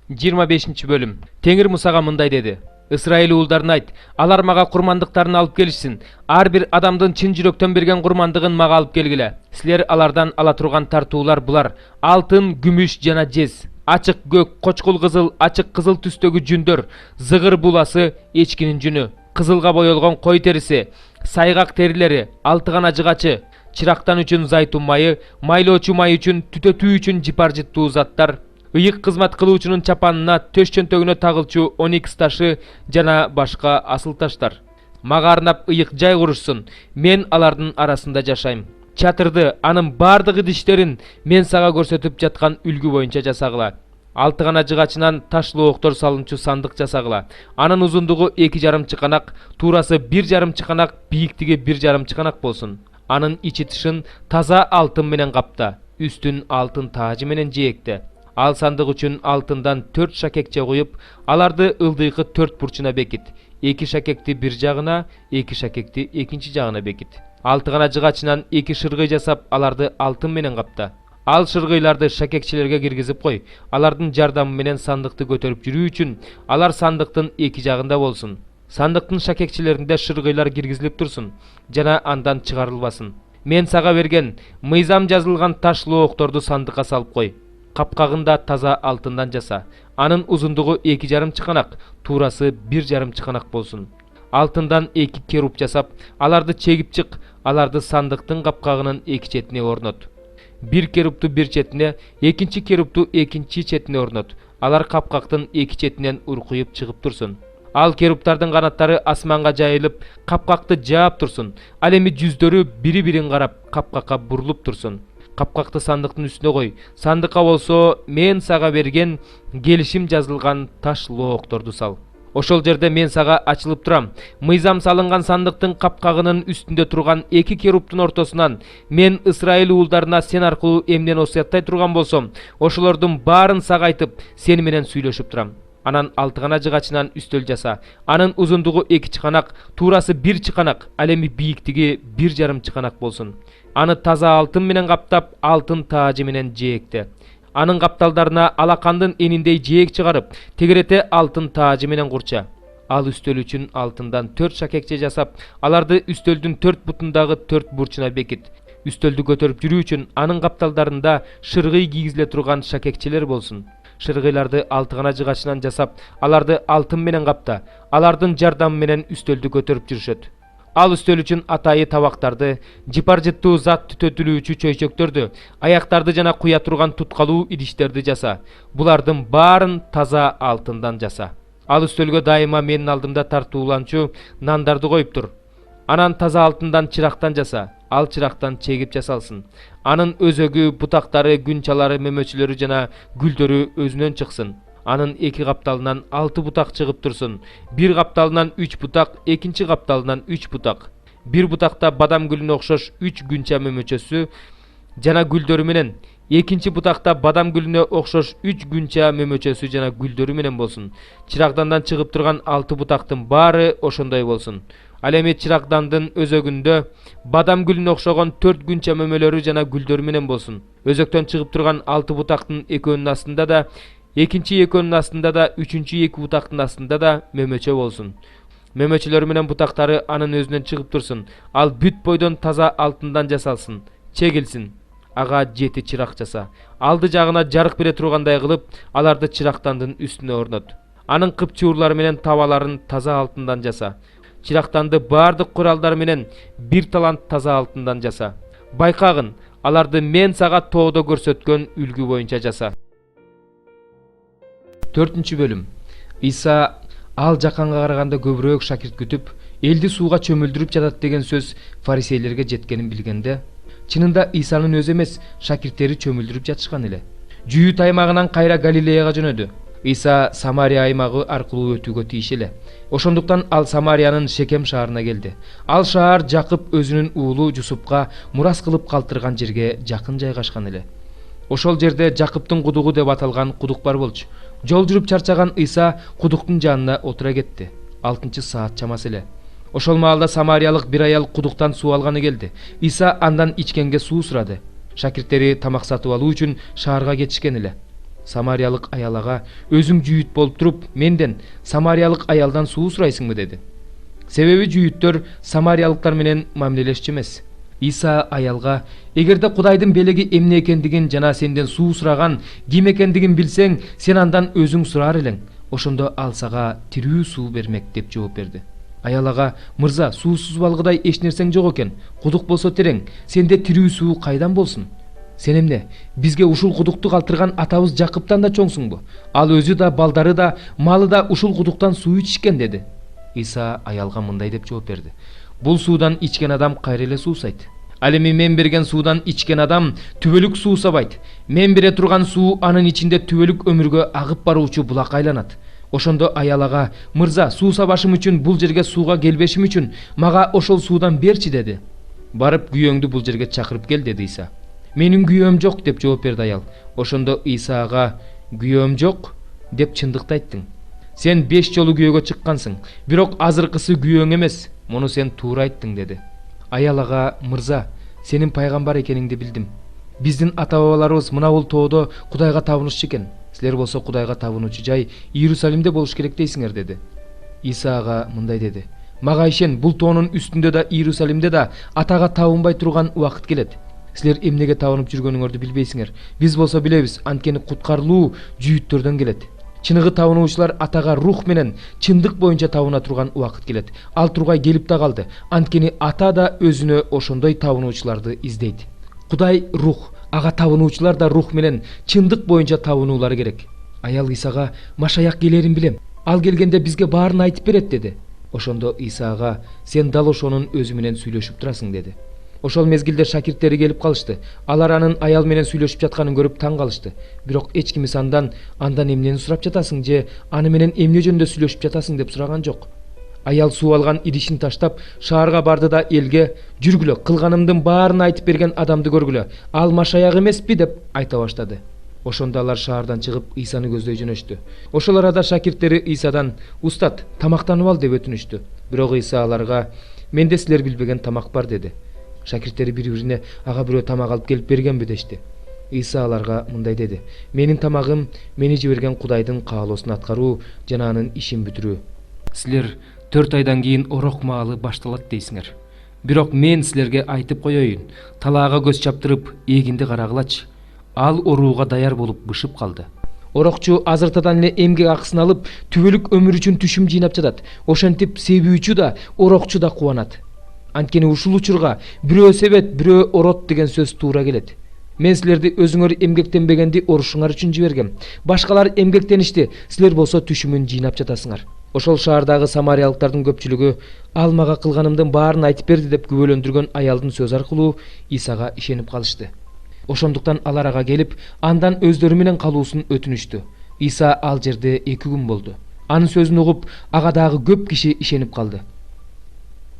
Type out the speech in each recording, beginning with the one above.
25 bölüm. Теңир Мусага мындай деди: Ысрайыл уулдарына айт, алар мага курмандыктарын алып келишсин. Ар бир адамдын чын жүрөктөн берген курмандыгын мага алып келгиле. Силер алардан ала турган тартуулар булар: алтын, күмүш жана жез, ачык көк, кочкул кызыл, ачык кызыл түстөгү жүндөр, зыгыр буласы, эчкинин жүнү, кызылга боелгон кой териси, сайгак терилери, алтыгана жыгачы, чырактан үчүн зайтун майы, майлоочу май үчүн, түтөтүү үчүн жипар жыттуу заттар, ыйык кызмат кылуучунун чапанына, төш чөнтөгүнө тагылчу оникс ташы жана башка асыл таштар. Мага арнап ыйык жай курушсун, мен алардын арасында жашайм. Чатырды, анын бардык идиштерин мен сага көрсөтүп жаткан үлгү боюнча жасагыла. Алтыгана жыгачынан ташлуу октор салынчу сандык жасагыла. Анын узундугу 2,5 чыканак, туурасы 1,5 чыканак, бийиктиги 1,5 чыканак болсун. Анын ичи тышын таза алтын менен капта, үстүн алтын таажы менен жээкте. Ал сандык үчүн алтындан 4 шакекче коюп, аларды ылдыйкы 4 бурчуна бекит. 2 шакекти бир жагына, 2 шакекти экинчи жагына бекит. Алтыгана жыгачынан 2 шыргый жасап, аларды алтын менен капта. Ал шыргыйларды шакекчелерге киргизип кой. Алардын жардамы менен сандыкты көтөрүп жүрүү үчүн алар сандыктын 2 жагында болсун. Сандыктын шакекчелеринде шыргыйлар киргизилип турсун жана андан чыгарылбасын. Мен сага берген мыйзам жазылган ташлуу окторду сандыкка салып кой. Капкагында таза алтындан жаса. Анын узундугу 2,5 чыканак, туурасы 1,5 чыканак болсун. Алтындан 2 керуб жасап, аларды чегип чык, аларды сандыктын капкагынын 2 четине орнот. Bir керубту bir четине, экинчи керубту экинчи четине орнот. Алар капкактын 2 четинен уркуюп чыгып турсун. Ал керубтардын канаттары асманга жайылып, капкакты жаап турсун. Ал эми жүздөрү бири-бирин карап, капкакка бурулуп турсун. Капкакты сандыктын үстүнө кой. Сандыкка болсо мен сага берген келишим жазылган ташлуу окторду сал. Ошол жерде мен сага ачылып турам. Мыйзам салынган сандыктын капкагынын үстүндө турган 2 керубтун ортосунан мен Ысрайыл уулдарына сен аркылуу эмнен осуяттай турган болсом, ошолордун баарын сага айтып, сени менен сүйлөшүп турам. Анан алтыгана жыгачынан үстөл жаса. Анын узундугу 2 чыканак, туурасы 1 чыканак, ал эми бийиктиги 1,5 чыканак болсун. Аны таза алтын менен каптап, алтын таажы менен жээкте. Анын капталдарына алакандын эниндей жээк чыгарып, тегерете алтын таажы менен курча. Ал үстөл үчүн алтындан 4 шакекче жасап, аларды үстөлдүн 4 бутундагы 4 бурчуна бекит. Үстөлдү көтөрүп жүрүү үчүн анын капталдарында шыргый кийгизиле турган шакекчелер болсун. Шыргыйларды алтыгана жыгачынан жасап, аларды алтын менен капта. Алардын жардамы менен үстөлдү көтөрүп жүрүшөт. Ал үстөл үчүн атайы табактарды, жипар жыттуу зат түтөтүлүүчү чөйчөктөрдү, аяктарды жана куя турган туткалуу идиштерди жаса. Булардын баарын таза алтындан жаса. Ал үстөлгө дайыма менин алдымда тартууланчу нандарды коюп тур. Анан таза алтындан чырактан жаса. Ал чырактан чегип жасалсын. Анын өзөгү, бутактары, күнчалары, мөмөчүлөрү жана гүлдөрү өзүнөн чыксын. Анын 2 капталынан 6 бутак чыгып турсун. 1 капталынан 3 бутак, экинчи капталынан 3 бутак. 1 бутакта бадам гүлүнө окшош 3 күнча мөмөчөсү жана гүлдөрү менен, экинчи бутакта бадам гүлүнө окшош 3 күнча мөмөчөсү жана гүлдөрү менен болсун. Чырагдандан чыгып турган 6 бутактын баары ошондой болсун. Ал эми чырагдандын өзөгүндө бадам гүлүнө окшогон 4 күнча мөмөлөрү жана гүлдөрү менен болсун. Өзөктөн чыгып турган 6 бутактын экөөнүн астында да, экинчи экөөнүн астында да, үчүнчү 2 бутактын астында да мөмөчө болсун. Мөмөчөлөрү менен бутактары анын өзүнөн чыгып турсун. Ал бүт бойдон таза алтындан жасалсын, чегилсин. Ага 7 чырак жаса. Алды жагына жарык бере тургандай кылып, аларды чырактандын үстүнө орнот. Анын кыпчуурлары менен табаларын таза алтындан жаса. Чырактанды бардык куралдары менен 1 талант таза алтындан жаса. Байкагын, аларды мен сага тоодо көрсөткөн үлгү боюнча жаса. 4 бөлүм. Иса ал жаканга караганда көбүрөөк шакирт күтүп, элди сууга чөмүлдүрүп жатат деген сөз фарисейлерге жеткенин билгенде, чынында Исанын өзү эмес, шакирттери чөмүлдүрүп жатышкан эле. Жүйүт аймагынан кайра Галилеяга жөнөдү. Иса Самария аймагы аркылуу өтүүгө тийиш эле. Ошондуктан ал Самариянын Шекем шаарына келди. Ал шаар Жакып өзүнүн уулу Жусупка мурас кылып калтырган жерге жакын жайгашкан эле. Ошол жерде Жакыптын кудугу деп аталган кудук бар болчу. Жол жүрүп чарчаган Иса кудуктун жанына отура кетти. 6-саат чамасы эле. Ошол маалда самариялык бир аял кудуктан суу алганы келди. Иса андан ичкенге суу сурады. Шакирттери тамак сатып алуу үчүн шаарга кетишкен эле. Самариялык аялага өзүң жүйүт болуп туруп менден самариялык аялдан суу сурайсыңбы деди. Себеби жүйүттөр самариялыктар менен мамилелешчү эмес. Иса аялга эгерде Кудайдын белеги эмне экендигин жана сенден суу сураган ким экендигин билсең, сен андан өзүң сурар элең. Ошондо ал сага тирүү суу бермек деп жооп берди. Аял ага: "Мырза, суусуз балгыдай эч нерсең жок экен. Кудук болсо терең. Сенде тирүү суу кайдан болсун? Сен эмне? Бизге ушул кудукту калтырган атабыз Жакыптан да чоңсуңбу? Ал өзү да, балдары да, малы да ушул кудуктан суу ичишкен" деди. Иса аялга мындай деп жооп берди: "Бул суудан ичкен адам кайра эле суусайт. Ал эми мен берген суудан ичкен адам түбөлүк суусабайт. Мен бере турган суу анын ичинде түбөлүк өмүргө агып баруучу булак айланат." Ошондо аял ага: "Мырза, суусабашым үчүн, бул жерге сууга келбешим үчүн мага ошол суудан берчи" деди. "Барып күйөөңдү бул жерге чакырып кел" деди Иса. "Менин күйөөм жок" деп жооп берди аял. Ошондо Иса ага: "Күйөөм жок деп чындыкты айттың. Сен 5 жолу күйөөгө чыккансың, бирок азыркысы күйөөң эмес. Муну сен туура айттың" деди. Аял ага: "Мырза, сенин пайгамбар экениңди билдим. Биздин ата-бабаларыбыз мына бул тоодо Кудайга табынышчу экен. Силер болсо Кудайга табынуучу жай Иерусалимде болуш керек дейсиңер" деди. Иса ага мындай деди: "Мага ишен, бул тоонун үстүндө да Иерусалимде да Атага табынбай турган убакыт келет. Силер эмнеге табынып жүргөнүңөрдү билбейсиңер. Биз болсо билебиз, анткени куткарылуу жүйүттөрдөн келет. Чыныгы табынуучулар Атага рух менен чындык боюнча табына турган убакыт келет. Ал тургай келип да калды. Анткени Ата да өзүнө ошондой табынуучуларды издейт. Кудай рух, ага табынуучулар да рух менен чындык боюнча табынуулары керек." Аял Исага: "Машаяк келерин билем. Ал келгенде бизге баарын айтып берет" деди. Ошондо Иса ага: "Сен дал ошонун өзү менен сүйлөшүп турасың" деди. Ошол мезгилде шакирттери келип калышты. Алар анын аял менен сүйлөшүп жатканын көрүп таң калышты. Бирок эч ким андан эмнени сурап жатасың же аны менен эмне жөнүндө сүйлөшүп жатасың деп сураган жок. Аял суу алган идишин таштап шаарга барды да элге: "Жүргүлө, кылганымдын баарын айтып берген адамды көргүлө. Ал Машаяк эмеспи?" деп айта баштады. Ошондо алар шаардан чыгып Исаны көздөй жөнөштү. Ошол арада шакирттери Исадан: "Устат, тамактанып ал" деп өтүнүштү. Бирок Иса аларга: "Менде силер билбеген тамак бар" деди. Шакирттери бири-бирине: "Ага бирөө тамак алып келип бергенби?" дешти. Иса аларга мындай деди: "Менин тамагым мени жиберген Кудайдын каалоосун аткаруу жана анын ишин бүтүрүү. Силер 4 айдан кийин орок маалы башталат дейсиңер. Бирок мен силерге айтып коеюн, талаага көз чаптырып, эгинди карагылачы. Ал орууга даяр болуп бышып калды. Орокчу азыртадан эле эмгек акысын алып, түбөлүк өмүр үчүн түшүм жыйнап жатат. Ошентип себүүчү да, орокчу да кубанат. Анткени ушул учурга бирөө себет, бирөө орот деген сөз туура келет. Мен силерди өзүңөр эмгектенбегенди орушуңар үчүн жибергем. Башкалар эмгектеништи, силер болсо түшүмүн жыйнап жатасыңар." Ошол шаардагы самариялыктардын көпчүлүгү ал мага кылганымдын баарын айтып берди деп күбөлөндүргөн аялдын сөзү аркылуу Исага ишенип калышты. Ошондуктан алар ага келип, андан өздөрү менен калуусун өтүнүштү. Иса ал жерде 2 күн болду. Анын сөзүн угуп, ага дагы көп киши ишенип калды.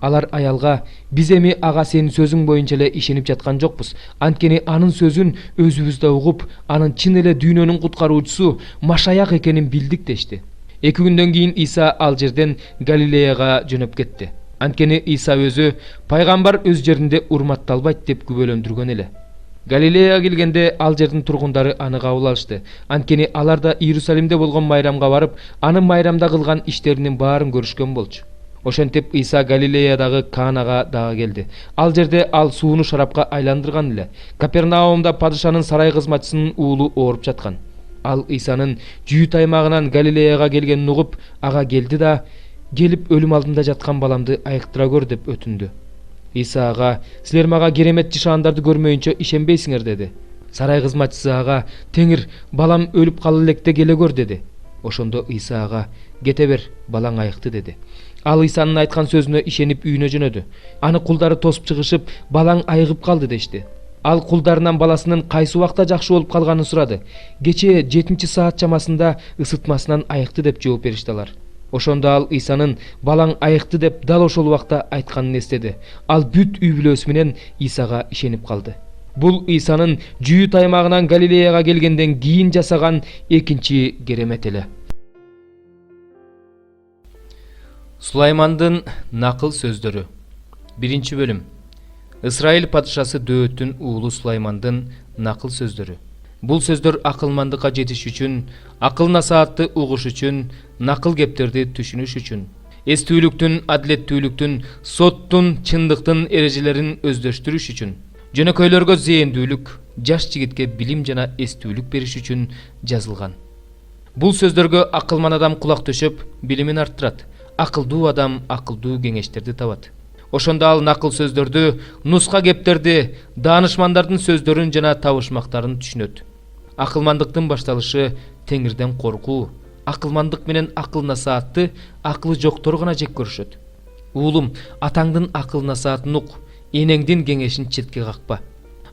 Алар аялга: "Биз эми ага сенин сөзүң боюнча эле ишенип жаткан жокпуз. Анткени анын сөзүн өзүбүз да угуп, анын чын эле дүйнөнүн куткаруучусу Машаяк экенин билдик" дешти. 2 күндөн кийин Иса ал жерден Галилеяга жөнөп кетти. Анткени Иса өзү пайгамбар өз жеринде урматталбайт деп күбөлөндүргөн эле. Галилеяга келгенде ал жердин тургундары аны кабыл алышты. Анткени алар да Иерусалимде болгон майрамга барып, анын майрамда кылган иштеринин баарын көрүшкөн болчу. Ошентип Иса Галилеядагы Канага дагы келди. Ал жерде ал сууну шарапка айландырган эле. Капернаумда падышанын сарай кызматчысынын уулу ооруп жаткан. Ал Исанын Жүйүт аймагынан Галилеяга келгенин угуп, ага келди да: "Келип өлүм алдында жаткан баламды айыктыра көр" деп өтүндү. Иса ага: "Силер мага керемет жышаандарды көрмөйүнчө ишенбейсиңер" деди. Сарай кызматчысы ага: "Теңир, балам өлүп кала электе келе көр" деди. Ошондо Иса ага: "Кете бер, балаң айыкты" деди. Ал Исанын айткан сөзүнө ишенип үйүнө жөнөдү. Аны кулдары тосуп чыгышып: "Балаң айыгып калды" дешти. Ал кулдарынан баласынын кайсы убакта жакшы болуп калганын сурады. "Кечээ 7-саат чамасында ысытмасынан айыкты" деп жооп беришти алар. Ошондо ал Исанын "Балаң айыкты" деп дал ошол убакта айтканын эстеди. Ал бүт үй бүлөсү менен Исага ишенип калды. Бул Исанын Жүйүт аймагынан Галилеяга келгенден кийин жасаган экинчи керемет эле. Сулаймандын накыл сөздөрү. 1 бөлүм. Исраил падышасы Дөөттүн уулу Сулаймандын накыл сөздөрү. Бул сөздөр акылмандыкка жетиш үчүн, акыл насаатты угуш үчүн, накыл кептерди түшүнүш үчүн, эстүүлүктүн, адилеттүүлүктүн, соттун, чындыктын эрежелерин өздөштүрүш үчүн, жөнөкөйлөргө зээндүүлүк, жаш жигитке билим жана эстүүлүк бериш үчүн жазылган. Бул сөздөргө акылман адам кулак төшөп, билимин арттырат. Акылдуу адам акылдуу кеңештерди табат. Ошондо ал накыл сөздөрдү, нуска кептерди, даанышмандардын сөздөрүн жана табышмактарын түшүнөт. Акылмандыктын башталышы Теңирден коркуу. Акылмандык менен акыл насаатты акылы жоктор гана жек көрүшөт. Уулум, атаңдын акыл насаатын ук, энеңдин кеңешин четке какпа.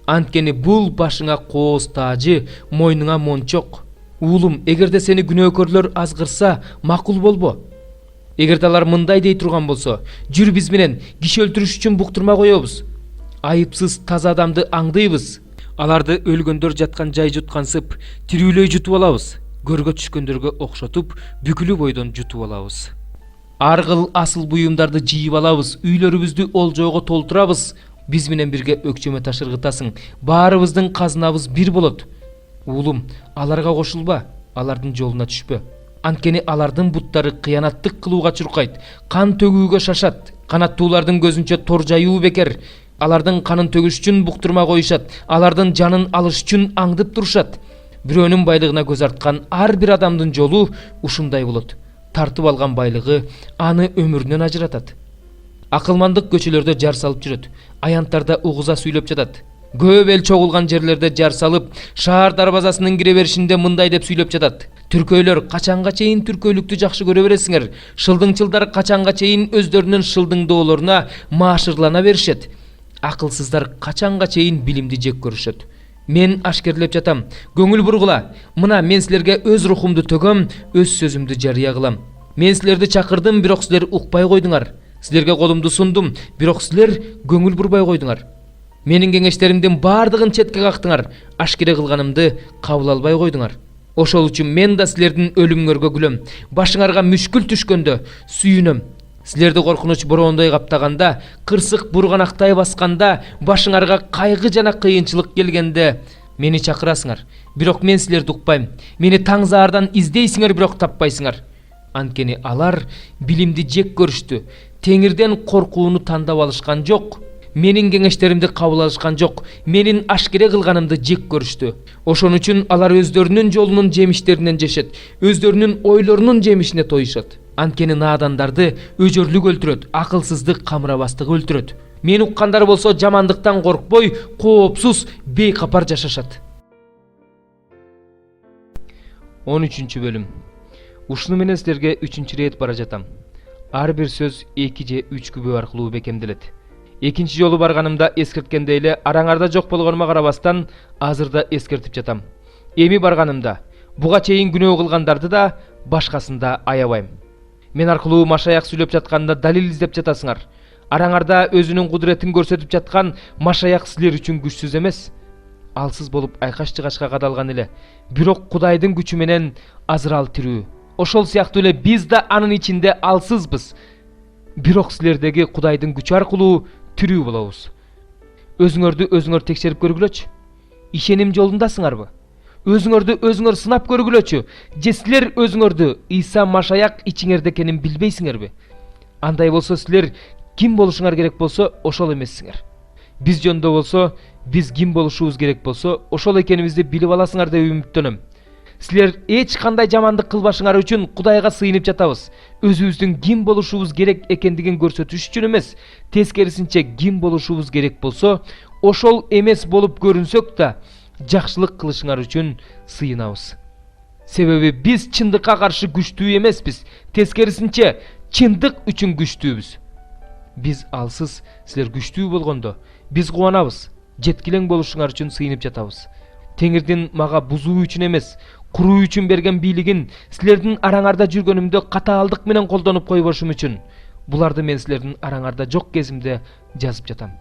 Анткени бул башыңа кооз таажы, мойнуңа мончок. Уулум, эгерде сени күнөөкөрлөр азгырса, макул болбо. Эгерде алар мындай дей турган болсо, жүр биз менен киши өлтүрүш үчүн буктурма коебуз. Айыпсыз таза адамды аңдыйбыз. Аларды өлгөндөр жаткан жай жуткансып, тирүүлөй жутуп алабыз. Көргө түшкөндөргө окшотуп, бүкүлү бойдон жутуп алабыз. Ар кыл асыл буюмдарды жыйып алабыз, үйлөрүбүздү олжоого толтурабыз. Биз менен бирге өкчөмө ташыргытасың. Баарыбыздын казынабыз бир болот. Уулум, аларга кошулба, алардын жолуна түшпө. Анткени алардын буттары кыянаттык кылууга чуркайт, кан төгүүгө шашат. Канаттуулардын көзүнчө тор жаюу бекер. Алардын канын төгүш үчүн буктурма коюшат, алардын жанын алыш үчүн аңдып турушат. Бирөөнүн байлыгына көз арткан ар бир адамдын жолу ушундай болот. Тартып алган байлыгы аны өмүрүнөн ажыратат. Акылмандык көчөлөрдө жар салып жүрөт, аянттарда угуза сүйлөп жатат. Көп эл чогулган жерлерде жар салып, шаар дарбазасынын кире беришинде мындай деп сүйлөп жатат. Түркөйлөр, качанга чейин түркөйлүктү жакшы көрө бересиңер? Шылдыңчылдар качанга чейин өздөрүнүн шылдыңдоолоруна маашырлана беришет? Акылсыздар качанга чейин билимди жек көрүшөт? Мен ашкерлеп жатам. Көңүл бургула. Мына мен силерге өз рухумду төгөм, өз сөзүмдү жарыя кылам. Мен силерди чакырдым, бирок силер укпай койдуңар. Силерге колумду сундум, бирок силер көңүл бурбай койдуңар. Менин кеңештеримдин баардыгын четке кактыңар, ашкере кылганымды кабыл албай койдуңар. Ошол үчүн мен да силердин өлүмүңөргө күлөм. Башыңарга мүшкүл түшкөндө сүйүнөм. Силерди коркунуч бороондой каптаганда, кырсык бурганактай басканда, башыңарга кайгы жана кыйынчылык келгенде мени чакырасыңар. Бирок мен силерди укпайм. Мени таң заардан издейсиңер, бирок таппайсыңар. Анткени алар билимди жек көрүштү. Теңирден коркууну тандап алышкан жок. Менин кеңештеримди кабыл алышкан жок. Менин ашкере кылганымды жек көрүштү. Ошон үчүн алар өздөрүнүн жолунун жемиштеринен жешет, өздөрүнүн ойлорунун жемишине тоюшат. Анткени наадандарды өжөрлүк өлтүрөт, акылсыздык камырабастык өлтүрөт. Мени уккандар болсо жамандыктан коркпой, коопсуз, бейкапар жашашат. 13 бөлүм. Ушуну менен силерге 3 рет бара жатам. Ар бир сөз 2 же 3 күбө аркылуу бекемделет. Экинчи жолу барганымда эскерткендей эле араңарда жок болгоnuма карабастан азыр да эскертип жатам. Эми барганымда буга чейин күнөө кылгандарды да башкасын да аябайм. Мен аркылуу Машаяк сүйлөп жатканда далил издеп жатасыңар. Араңарда өзүнүн кудуретин көрсөтүп жаткан Машаяк силер үчүн күчсүз эмес. Алсыз болуп айкаш жыгачка кадалган эле. Бирок Кудайдын күчү менен азыр ал тирүү. Ошол сыяктуу эле биз да анын ичинде алсызбыз. Бирок силердеги Кудайдын күчү аркылуу тирүү болобуз. Өзүңөрдү өзүңөр текшерип көргүлөчү. Ишеним жолундасыңарбы? Өзүңөрдү өзүңөр сынап көргүлөчү. Же силер өзүңөрдү Иса Машаяк ичиңерде экенин билбейсиңерби? Андай болсо силер ким болушуңар керек болсо ошол эмессиңер. Биз жөнүндө болсо, биз ким болушубуз керек болсо ошол экенибизди билип аласыңар деп үмүттөнөм. Силер эч кандай жамандык кылбашыңар үчүн Кудайга сыйынып жатабыз. Өзүбүздүн ким болушубуз керек экендигин көрсөтүш үчүн эмес, тескерисинче ким болушубуз керек болсо, ошол эмес болуп көрүнсөк да, жакшылык кылышыңар үчүн сыйынабыз. Себеби биз чындыкка каршы күчтүү эмеспиз, тескерисинче чындык үчүн күчтүүбүз. Биз алсыз, силер күчтүү болгондо, биз кубанабыз, жеткилең болушуңар үчүн сыйынып жатабыз. Теңирдин мага бузуу үчүн эмес, куруу үчүн берген бийлигин силердин араңарда жүргөнүмдө катаалдык менен колдонуп койбошум үчүн буларды мен силердин араңарда жок кезимде жазып жатам.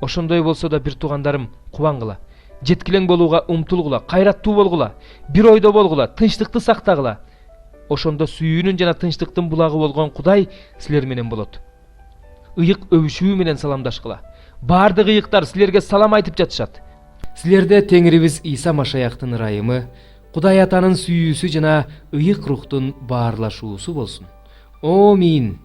Ошондой болсо да бир туугандарым, кубангыла, жеткилең болууга умтулгула, кайраттуу болгула, бир ойдо болгула, тынчтыкты сактагыла. Ошондо сүйүүнүн жана тынчтыктын булагы болгон Кудай силер менен болот. Ыйык өбүшүү менен саламдашкыла. Баардык ыйыктар силерге салам айтып жатышат. Силерде Теңирибиз Иса Машаяктын ырайымы, Кудай Атанын сүйүүсү жана ыйык рухтун баарлашуусу болсун. Амин.